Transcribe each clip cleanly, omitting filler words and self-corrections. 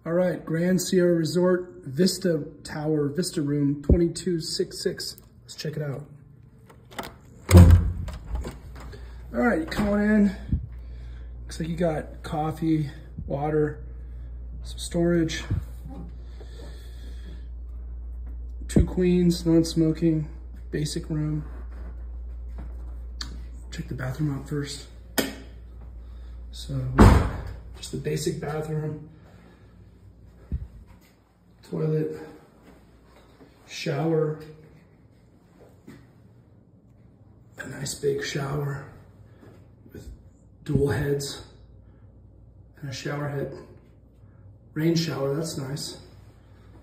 All right, Grand Sierra Resort, Vista Tower, Vista Room, 2266. Let's check it out. All right, you come on in. Looks like you got coffee, water, some storage. 2 queens, non-smoking, basic room. Check the bathroom out first. So, just the basic bathroom. Toilet, shower, a nice big shower with dual heads and a shower head. Rain shower, that's nice.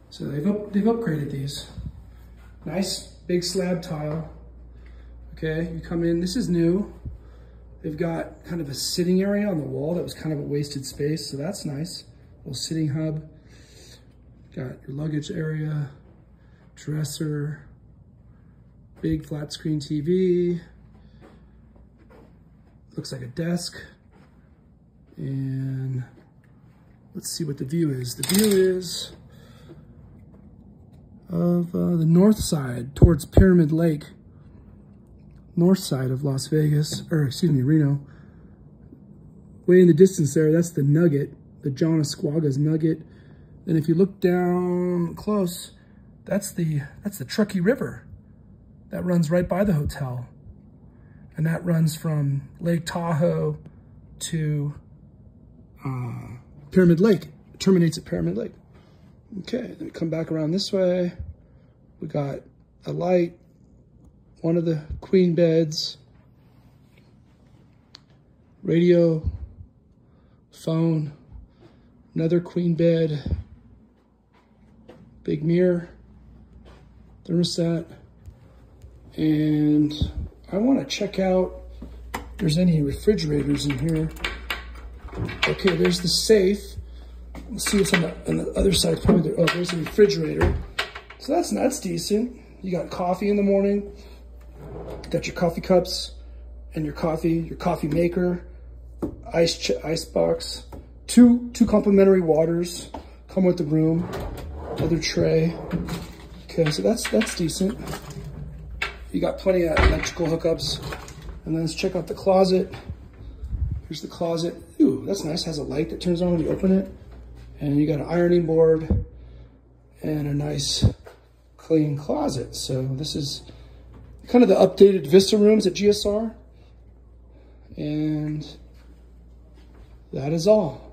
So they've upgraded these. Nice big slab tile. Okay, you come in, this is new. They've got kind of a sitting area on the wall that was kind of a wasted space, so that's nice. Little sitting hub. Got your luggage area, dresser, big flat screen TV. Looks like a desk. And let's see what the view is. The view is of the north side towards Pyramid Lake. North side of Las Vegas, or excuse me, Reno. Way in the distance there, that's the Nugget, the John Asquaga's Nugget. Then if you look down close, that's the Truckee River that runs right by the hotel. And that runs from Lake Tahoe to Pyramid Lake. It terminates at Pyramid Lake. Okay, then we come back around this way. We got a light, one of the queen beds, radio, phone, another queen bed, big mirror, thermostat, and I want to check out if there's any refrigerators in here. Okay, there's the safe. Let's see what's on the other side. Probably there. Oh, there's a refrigerator. So that's decent. You got coffee in the morning. Got your coffee cups and your coffee maker, ice box, two complimentary waters come with the room. Another tray. Okay, so that's decent. You got plenty of electrical hookups. And then let's check out the closet. Here's the closet. Ooh, that's nice. Has a light that turns on when you open it. And you got an ironing board and a nice clean closet. So this is kind of the updated Vista rooms at GSR. And that is all.